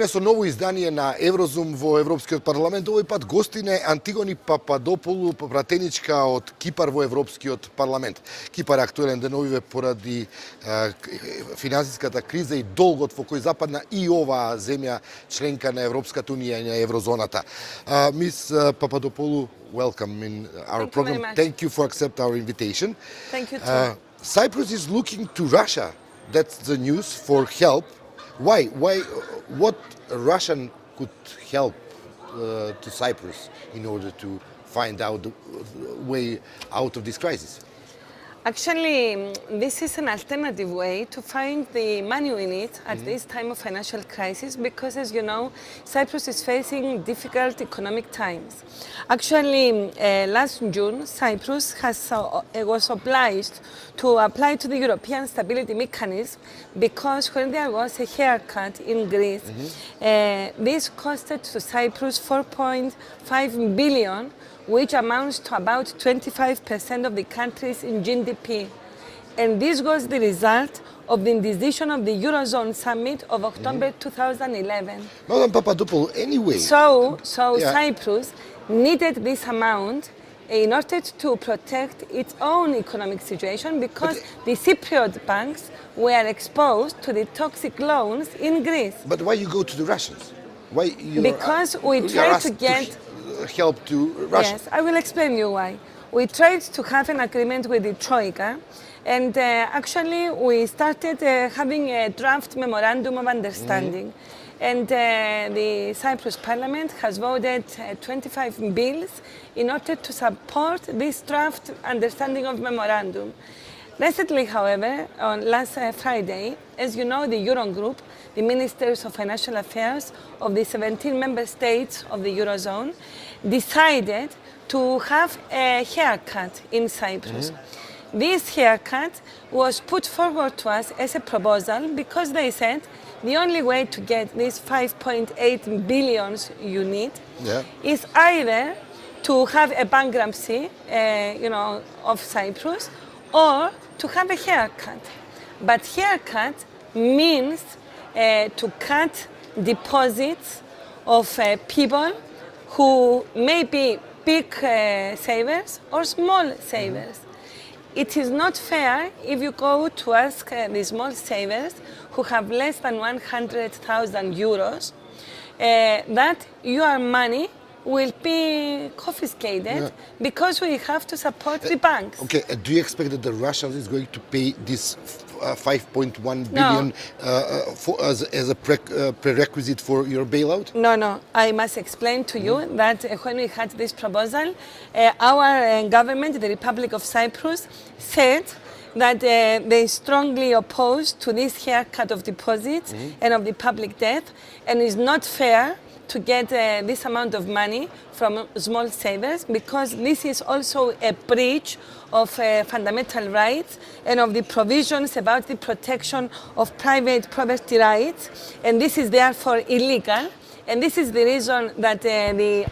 време со ново издание на Еврозум во Европскиот парламент. Овој пат гостина е Антигони Пападопуло, пратеничка од Кипар во Европскиот парламент. Кипар е актуелен деновиве поради финансиската криза и долгот во кој западна и оваа земја членка на Европската унија и на Еврозоната. Мис Пападопуло, welcome in our program. Thank you for accept our invitation. Thank you too. Cyprus is looking to Russia. That's the news for help. Why? What Russian could help to Cyprus in order to find out the way out of this crisis? Actually, this is an alternative way to find the money we need at this time of financial crisis because, as you know, Cyprus is facing difficult economic times. Actually, last June, Cyprus was obliged to apply to the European Stability Mechanism because when there was a haircut in Greece, this costed to Cyprus 4.5 billion, which amounts to about 25% of the country's GDP. And this was the result of the decision of the Eurozone summit of October 2011. Madam Papadopoulou, anyway. So Cyprus needed this amount in order to protect its own economic situation because the Cypriot banks were exposed to the toxic loans in Greece. But why you go to the Russians? Why because we tried to get help to Russia? Yes, I will explain you why. We tried to have an agreement with the Troika, and actually we started having a draft memorandum of understanding. And the Cyprus Parliament has voted 25 bills in order to support this draft understanding of memorandum. Recently, however, on last Friday, as you know, the Eurogroup, the Ministers of Financial Affairs of the 17 member states of the Eurozone, decided to have a haircut in Cyprus. This haircut was put forward to us as a proposal because they said the only way to get these 5.8 billions you need is either to have a bankruptcy, of Cyprus, or to have a haircut. But haircut means to cut deposits of people who may be big savers or small savers. It is not fair if you go to ask the small savers who have less than 100,000 euros that your money will be confiscated because we have to support the banks. Okay, do you expect that the Russians is going to pay this 5.1 billion as a prerequisite for your bailout? No. I must explain to you that when we had this proposal, our government, the Republic of Cyprus, said that they strongly opposed to this haircut of deposits and of the public debt, and it's not fair to get this amount of money from small savers because this is also a breach of fundamental rights and of the provisions about the protection of private property rights, and this is therefore illegal. And this is the reason that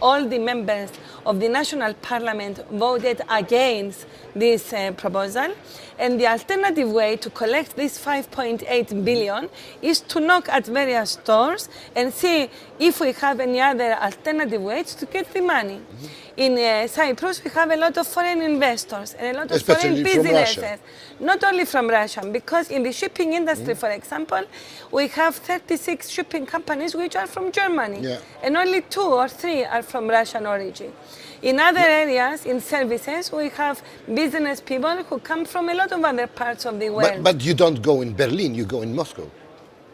all the members of the National Parliament voted against this proposal. And the alternative way to collect this 5.8 billion is to knock at various doors and see if we have any other alternative ways to get the money. In Cyprus, we have a lot of foreign investors and a lot of foreign businesses. Not only from Russia, because in the shipping industry, for example, we have 36 shipping companies which are from Germany, and only 2 or 3 are from Russian origin. In other areas, in services, we have business people who come from a lot of other parts of the world. But you don't go in Berlin, you go in Moscow.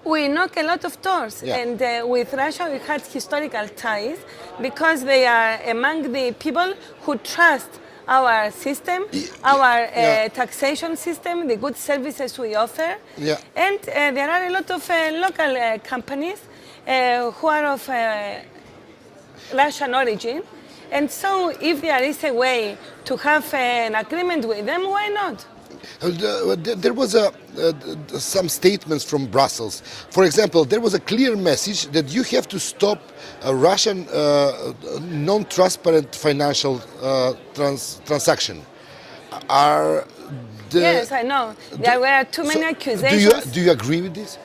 We knock a lot of doors, and with Russia we had historical ties because they are among the people who trust our system, our taxation system, the good services we offer, and there are a lot of local companies who are of Russian origin, and so if there is a way to have an agreement with them, why not? There was some statements from Brussels. For example, there was a clear message that you have to stop Russian non-transparent financial transaction. Yes, I know. There were too many accusations. Do you agree with this?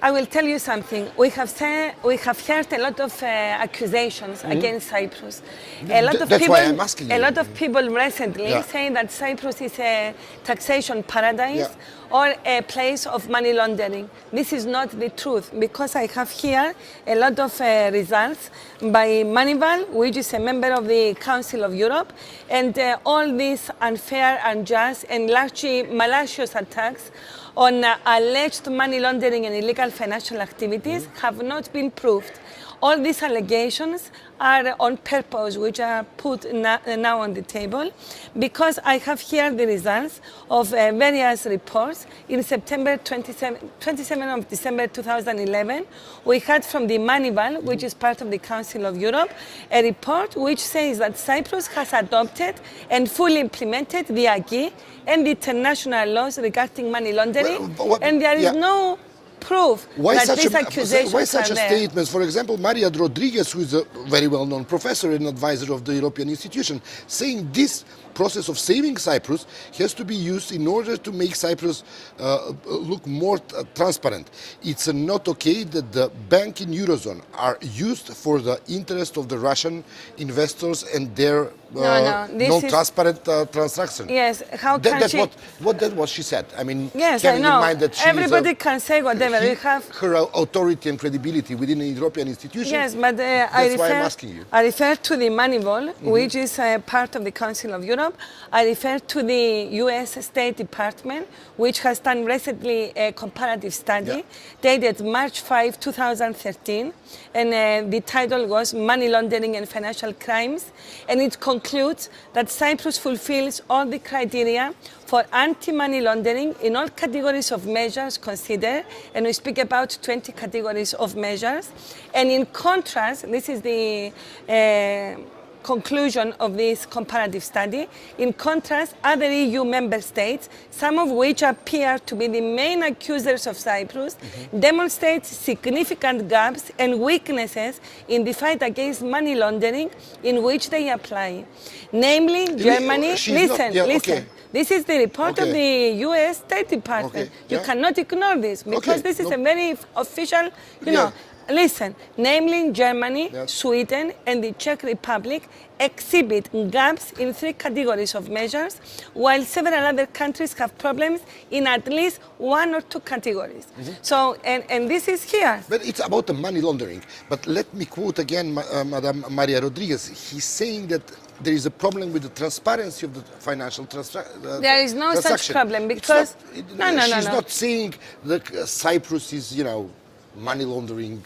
I will tell you something. We have heard a lot of accusations against Cyprus. That's why I'm asking you. A lot of people recently saying that Cyprus is a taxation paradise or a place of money laundering. This is not the truth, because I have here a lot of results by Manival, which is a member of the Council of Europe, and all these unfair, unjust, and largely malicious attacks on alleged money laundering and illegal financial activities have not been proved. All these allegations are on purpose, which are put now on the table, because I have here the results of various reports. In September 27 of December 2011, we had from the Manival, which is part of the Council of Europe, a report which says that Cyprus has adopted and fully implemented the acquis and the international laws regarding money laundering, and there is no proof that these accusations why such are a there. statement? For example, Maria Rodriguez, who is a very well-known professor and advisor of the European institution, saying this process of saving Cyprus has to be used in order to make Cyprus look more transparent. It's not okay that the bank in Eurozone are used for the interest of the Russian investors and their non-transparent transaction. Yes, how can that's she... That's what she said. I mean, yes, having I know. in mind that she everybody can say whatever. We have her authority and credibility within the European institution. Yes, but that's why I'm asking you. I refer to the Manival, which is part of the Council of Europe. I refer to the US State Department, which has done recently a comparative study dated March 5, 2013, and the title was Money Laundering and Financial Crimes, and it concludes that Cyprus fulfills all the criteria for anti-money laundering in all categories of measures considered, and we speak about 20 categories of measures. And in contrast, this is the conclusion of this comparative study. In contrast, other EU member states, some of which appear to be the main accusers of Cyprus, demonstrate significant gaps and weaknesses in the fight against money laundering in which they apply. Namely, Germany, listen. This is the report of the US State Department. You cannot ignore this, because this is a very official, you know. Listen, namely Germany, Sweden, and the Czech Republic exhibit gaps in 3 categories of measures, while several other countries have problems in at least 1 or 2 categories. So, and this is here. But it's about the money laundering. But let me quote again Madam Maria Rodriguez. He's saying that there is a problem with the transparency of the financial transaction. There is no such problem, because... She's not saying that Cyprus is, you know, money laundering.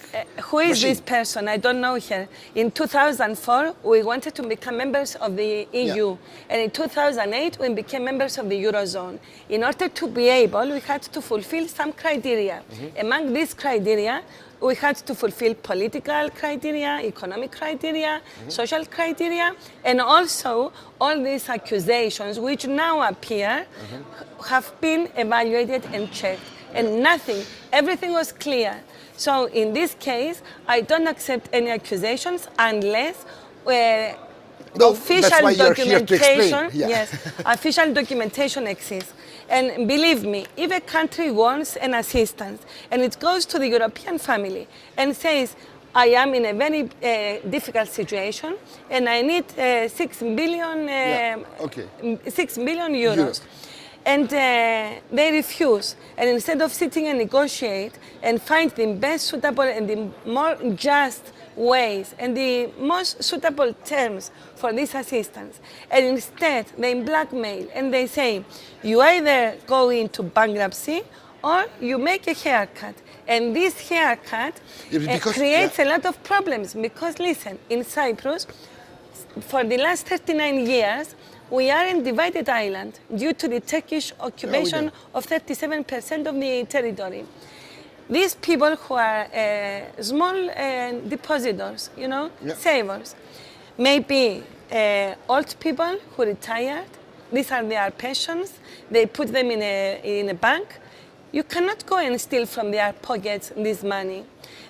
Who is this person? I don't know her. In 2004, we wanted to become members of the EU. And in 2008, we became members of the Eurozone. In order to be able, we had to fulfill some criteria. Among these criteria, we had to fulfill political criteria, economic criteria, social criteria, and also all these accusations, which now appear, have been evaluated and checked. And nothing, everything was clear. So in this case, I don't accept any accusations unless official documentation, official documentation exists. And believe me, if a country wants an assistance and it goes to the European family and says, I am in a very difficult situation and I need 6 billion euros. And they refuse. And instead of sitting and negotiate and find the best suitable and the more just ways and the most suitable terms for this assistance, and instead they blackmail and they say, you either go into bankruptcy or you make a haircut. And this haircut creates a lot of problems, because listen, in Cyprus, for the last 39 years, we are a divided island due to the Turkish occupation of 37% of the territory. These people who are small depositors, you know, savers, may be old people who retired. These are their pensions. They put them in a bank. You cannot go and steal from their pockets this money.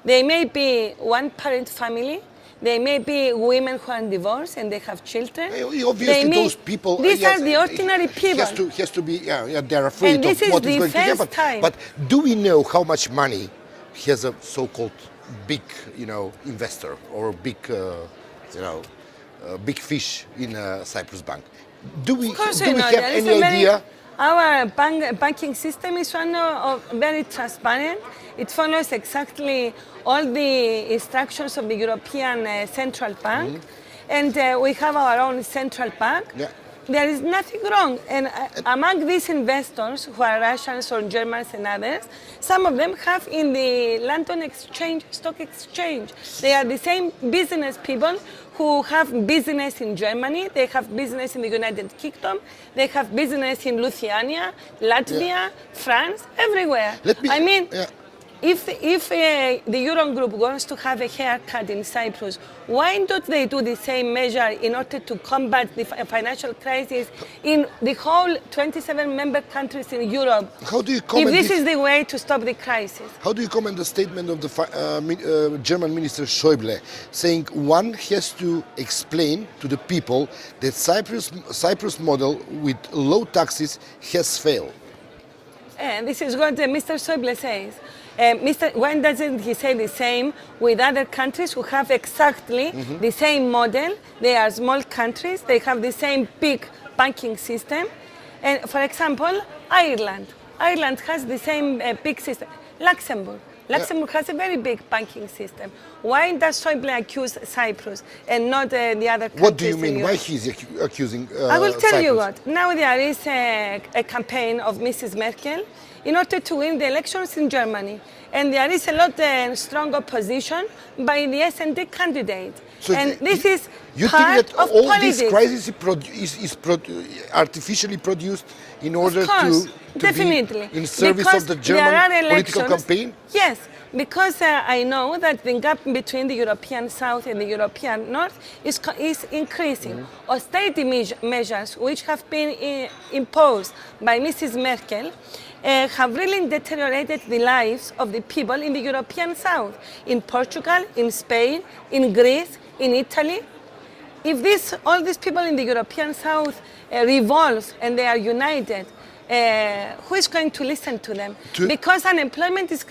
They may be one-parent family. They may be women who are divorced and they have children. Obviously, those people. These are the ordinary people. Has to be. They're afraid of what is going to happen. But do we know how much money has a so-called big, investor or big fish in Cyprus bank. Do we have any idea? Our banking system is one of very transparent. It follows exactly all the instructions of the European Central Bank, and we have our own central bank. Yeah. There is nothing wrong. And among these investors, who are Russians or Germans and others, some of them have in the London Stock Exchange. They are the same business people who have business in Germany, they have business in the United Kingdom, they have business in Lithuania, Latvia, France, everywhere. If the Eurogroup wants to have a haircut in Cyprus, why don't they do the same measure in order to combat the financial crisis in the whole 27 member countries in Europe? How do you comment if this is the way to stop the crisis? How do you comment the statement of the German Minister Schäuble, saying one has to explain to the people that Cyprus model with low taxes has failed? This is what Mr. Schäuble says. Why doesn't he say the same with other countries who have exactly the same model? They are small countries, they have the same big banking system. And for example, Ireland has the same big system. Luxembourg has a very big banking system. Why does Schäuble accuse Cyprus and not the other countries? What do you mean? Why he's accusing I will tell Cyprus? you what. Now there is a campaign of Mrs. Merkel in order to win the elections in Germany. And there is a lot strong opposition by the S&D candidate. So and this is you part think that of all politics. this crisis is artificially produced in order to definitely. be in service because of the German political campaign? Yes, because I know that the gap between the European South and the European North is increasing. Austerity measures which have been imposed by Mrs. Merkel have really deteriorated the lives of the people in the European South, in Portugal, in Spain, in Greece, in Italy. If all these people in the European South revolve and they are united, who is going to listen to them? Because unemployment is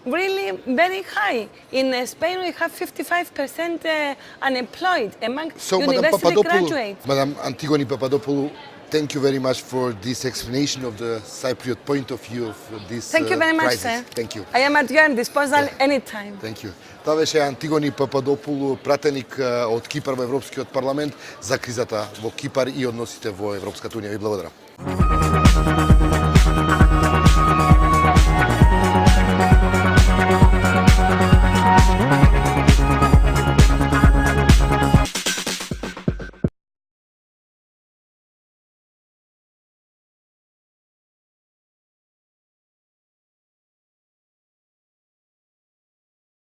really very high. In Spain, we have 55% unemployed among university graduates. Madam Антигони Пападопуло, thank you very much for this explanation of the Cypriot point of view of this Thank you very much, crisis. sir. Thank you. I am at your disposal anytime. Thank you. Това беше Антигони Пападопуло, пратеник од Кипар во Европскиот парламент за кризата во Кипар и односите во Европската унија. Ви благодарам.